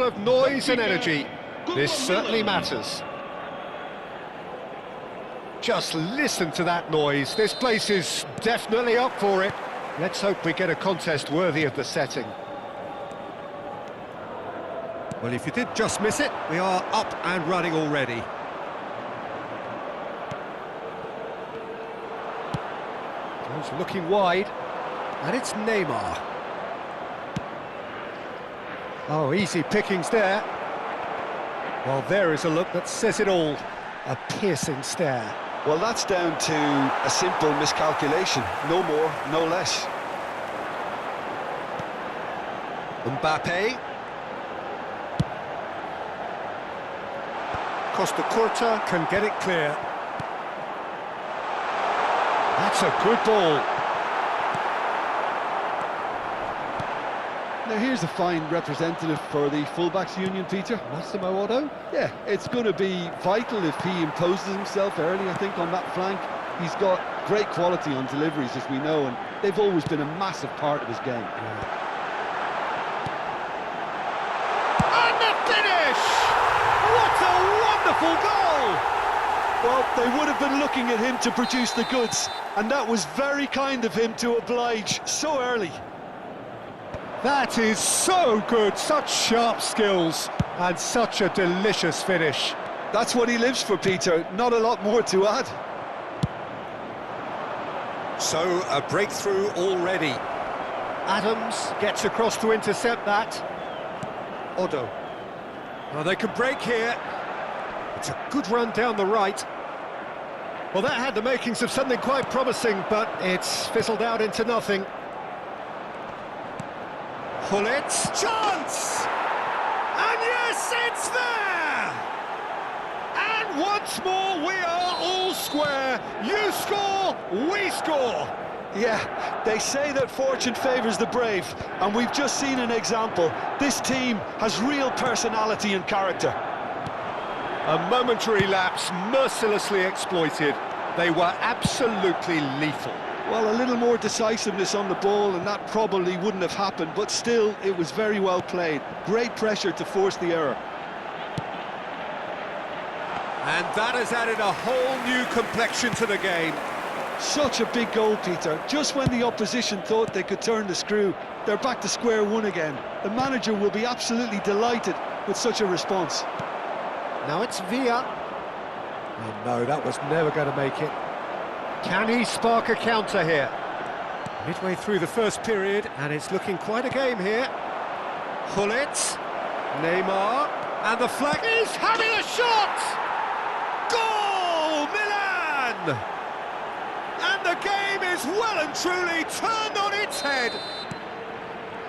of noise and energy. This certainly matters. Just listen to that noise. This place is definitely up for it. Let's hope we get a contest worthy of the setting. Well, if you did just miss it, we are up and running already. He's looking wide. And it's Neymar. Oh, easy pickings there. Well, there is a look that says it all. A piercing stare. Well, that's down to a simple miscalculation. No more, no less. Mbappe. Costa Curta can get it clear. That's a good ball. Now here's a fine representative for the fullbacks union, Peter. Massimo Otto? Yeah, it's going to be vital if he imposes himself early, I think, on that flank. He's got great quality on deliveries, as we know, and they've always been a massive part of his game. And the finish! What a wonderful goal! Well, they would have been looking at him to produce the goods, and that was very kind of him to oblige so early. That is so good, such sharp skills, and such a delicious finish. That's what he lives for, Peter, not a lot more to add. So, a breakthrough already. Adams gets across to intercept that. Otto. Well, they can break here. It's a good run down the right. Well, that had the makings of something quite promising, but it's fizzled out into nothing. Gullit, chance! And yes, it's there! And once more, we are all square. You score, we score. Yeah, they say that fortune favours the brave, and we've just seen an example. This team has real personality and character. A momentary lapse, mercilessly exploited. They were absolutely lethal. Well, a little more decisiveness on the ball, and that probably wouldn't have happened, but still, it was very well played. Great pressure to force the error. And that has added a whole new complexion to the game. Such a big goal, Peter. Just when the opposition thought they could turn the screw, they're back to square one again. The manager will be absolutely delighted with such a response. Now it's Villa. Oh no, that was never going to make it. Can he spark a counter here? Midway through the first period, and it's looking quite a game here. Gullit, Neymar, and the flag is having a shot! Goal, Milan! And the game is well and truly turned on its head.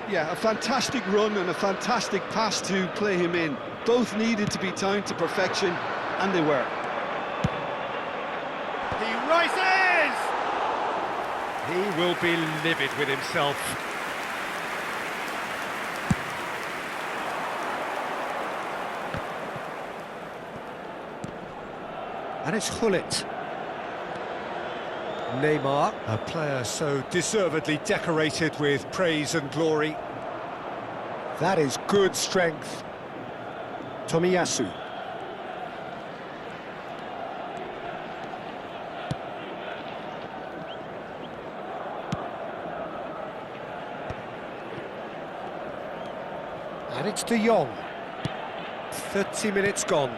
Yeah, a fantastic run and a fantastic pass to play him in. Both needed to be timed to perfection, and they were. He rises! He will be livid with himself. And it's Gullit. Neymar, a player so deservedly decorated with praise and glory. That is good strength. Tomiyasu. And it's De Jong. 30 minutes gone.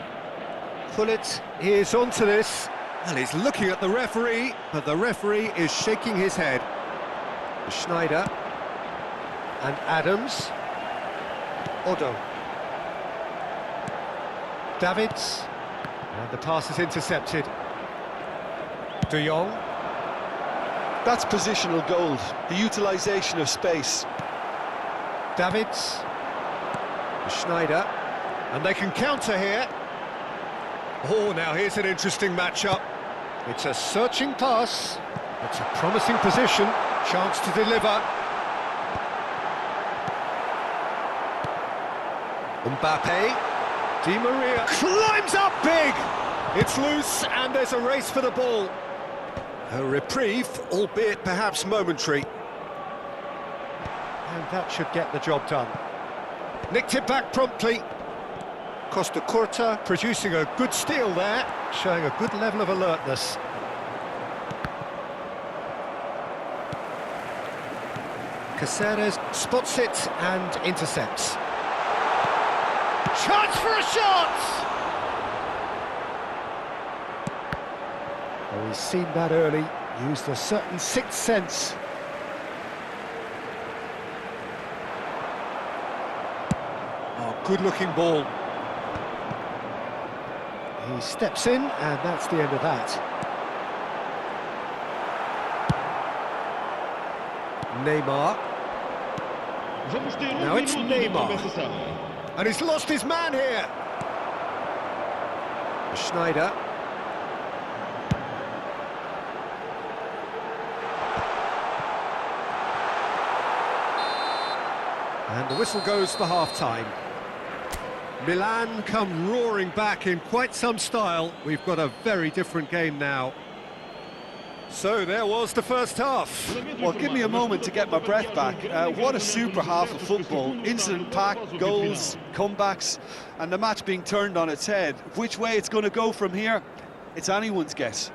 Gullit is onto this. And he's looking at the referee, but the referee is shaking his head. Schneider. And Adams. Otto. Davids. And the pass is intercepted. De Jong. That's positional gold, the utilisation of space. Davids. Schneider. And they can counter here. Oh, now here's an interesting matchup. It's a searching pass. It's a promising position. Chance to deliver. Mbappe. Di Maria climbs up big. It's loose and there's a race for the ball. A reprieve, albeit perhaps momentary. And that should get the job done. Nicked it back promptly. Costa Curta producing a good steal there, showing a good level of alertness. Caceres spots it and intercepts. Chance for a shot! Oh, he's seen that early, used a certain sixth sense. Oh, good-looking ball. He steps in, and that's the end of that. Neymar. Now it's Neymar. And he's lost his man here. Schneider. And the whistle goes for half-time. Milan come roaring back in quite some style. We've got a very different game now. So there was the first half. Well, give me a moment to get my breath back. What a super half of football. Incident-packed, goals, comebacks, and the match being turned on its head. Which way it's going to go from here, it's anyone's guess.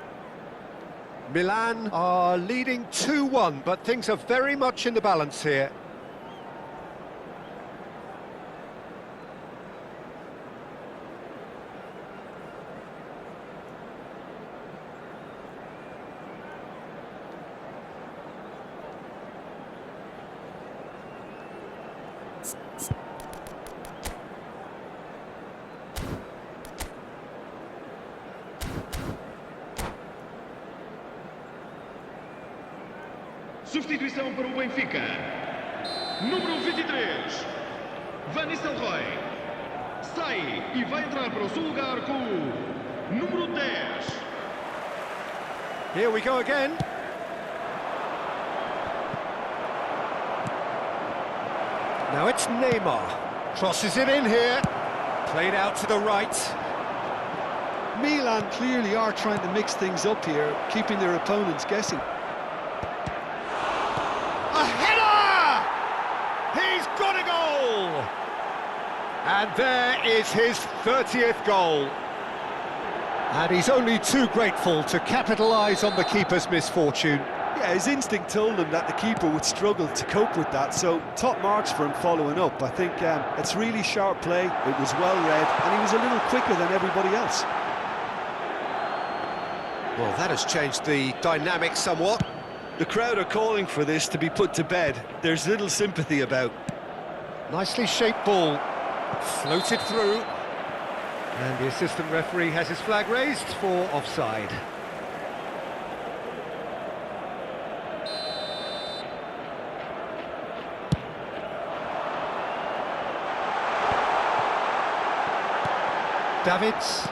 Milan are leading 2-1, but things are very much in the balance here. Substituição para o Benfica. Número 23, Van Nistelrooy. Sai e vai entrar para o seu lugar com o número 10. Here we go again. Now it's Neymar. Crosses it in here. Played out to the right. Milan clearly are trying to mix things up here, keeping their opponents guessing. A header! He's got a goal! And there is his 30th goal. And he's only too grateful to capitalise on the keeper's misfortune. Yeah, his instinct told him that the keeper would struggle to cope with that, so top marks for him following up. I think it's really sharp play, it was well read, and he was a little quicker than everybody else. Well, that has changed the dynamic somewhat. The crowd are calling for this to be put to bed. There's little sympathy about. Nicely shaped ball, floated through, and the assistant referee has his flag raised for offside. Davids,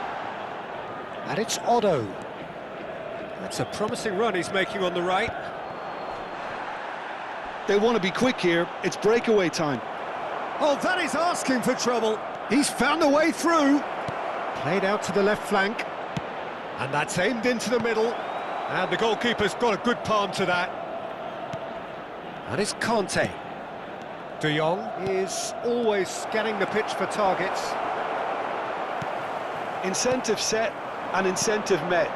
and it's Otto. That's a promising run he's making on the right. They want to be quick here, it's breakaway time. Oh, that is asking for trouble. He's found a way through. Played out to the left flank. And that's aimed into the middle. And the goalkeeper's got a good palm to that. And it's Conte. De Jong is always scanning the pitch for targets. Incentive set and incentive met.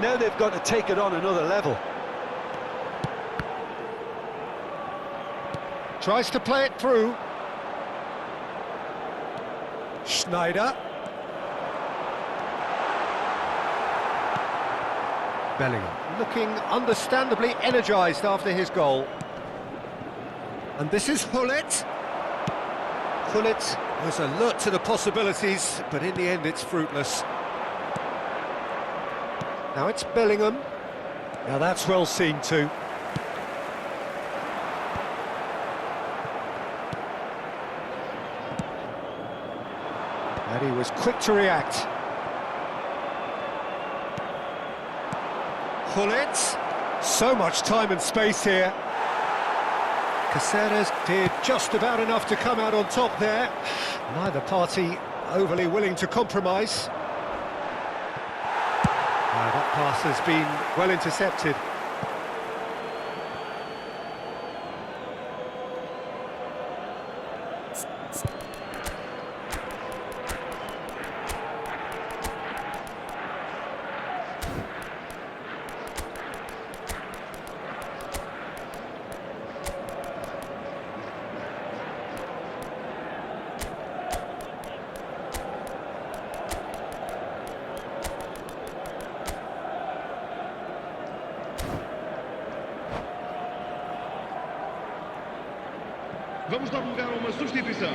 Now they've got to take it on another level. Tries to play it through. Schneider. Bellingham looking understandably energised after his goal. And this is Hullet. Hullet was alert to the possibilities, but in the end it's fruitless. Now it's Bellingham. Now that's well seen too. And he was quick to react. Hullet. So much time and space here. Caceres did just about enough to come out on top there. Neither party overly willing to compromise. That pass has been well intercepted. Vamos dar lugar a uma substituição.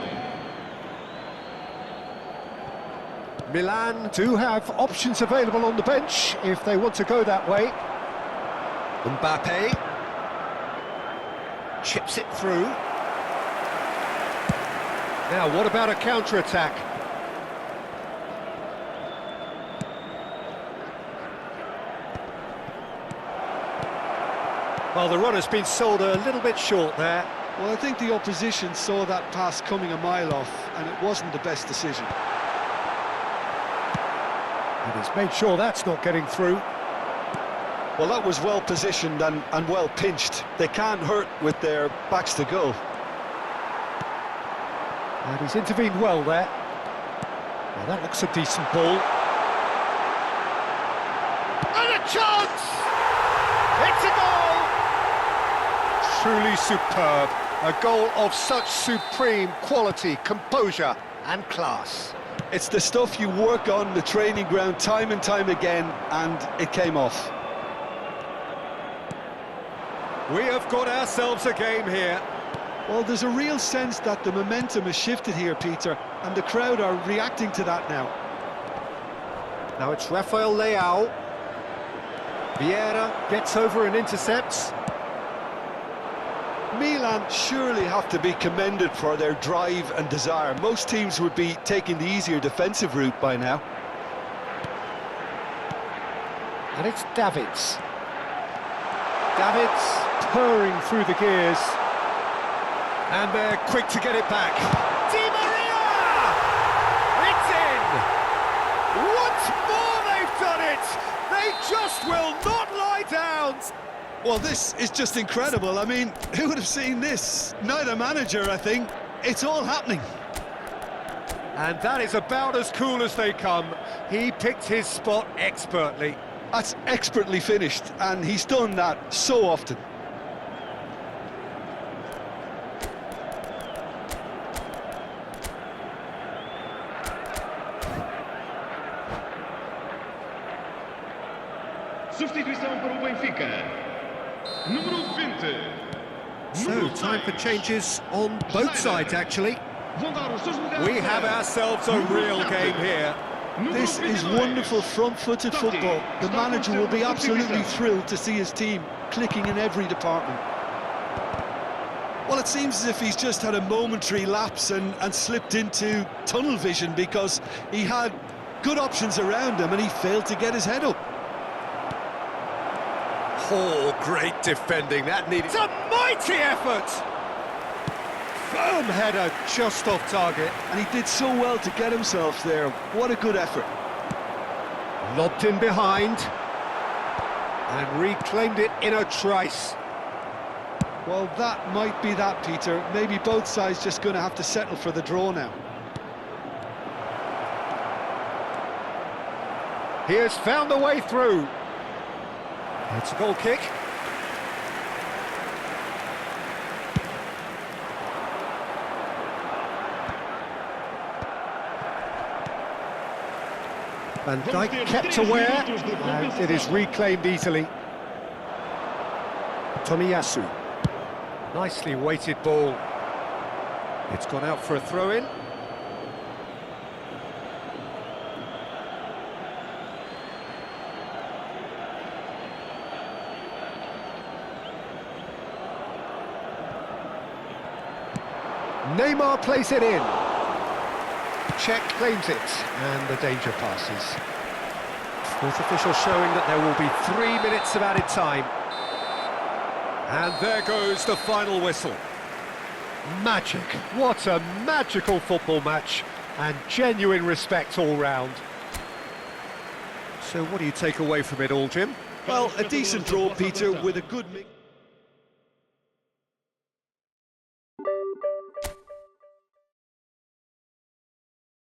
Milan do have options available on the bench if they want to go that way. Mbappe chips it through. Now, what about a counter-attack? Well, the run has been sold a little bit short there. Well, I think the opposition saw that pass coming a mile off, and it wasn't the best decision. And he's made sure that's not getting through. Well, that was well positioned and well pinched. They can't hurt with their backs to goal. And he's intervened well there. Well, that looks a decent ball. And a chance! It's a goal! Truly superb. A goal of such supreme quality, composure and class. It's the stuff you work on the training ground time and time again, and it came off. We have got ourselves a game here. Well, there's a real sense that the momentum has shifted here, Peter, and the crowd are reacting to that now. Now it's Rafael Leao. Vieira gets over and intercepts. Milan surely have to be commended for their drive and desire. Most teams would be taking the easier defensive route by now. And it's Davids. Davids purring through the gears. And they're quick to get it back. Di Maria! It's in! Once more they've done it! They just will not lie down! Well, this is just incredible. I mean, who would have seen this? Neither manager, I think. It's all happening. And that is about as cool as they come. He picked his spot expertly. That's expertly finished, and he's done that so often. Substituição para o Benfica. Número 20. So, time for changes on both sides, actually. We have ourselves a real game here. This is wonderful front-footed football. The manager will be absolutely thrilled to see his team clicking in every department. Well, it seems as if he's just had a momentary lapse and slipped into tunnel vision, because he had good options around him and he failed to get his head up. Oh, great defending, that needed... It's a mighty effort! Firm header, just off target. And he did so well to get himself there. What a good effort. Lobbed in behind. And reclaimed it in a trice. Well, that might be that, Peter. Maybe both sides just going to have to settle for the draw now. He has found a way through. It's a goal kick. Van Dijk kept aware, and it is reclaimed easily. Tomiyasu. Nicely weighted ball. It's gone out for a throw-in. Neymar plays it in. Czech claims it, and the danger passes. Fourth official showing that there will be 3 minutes of added time. And there goes the final whistle. Magic. What a magical football match, and genuine respect all round. So what do you take away from it all, Jim? Well, a decent draw, Peter, with a good mix.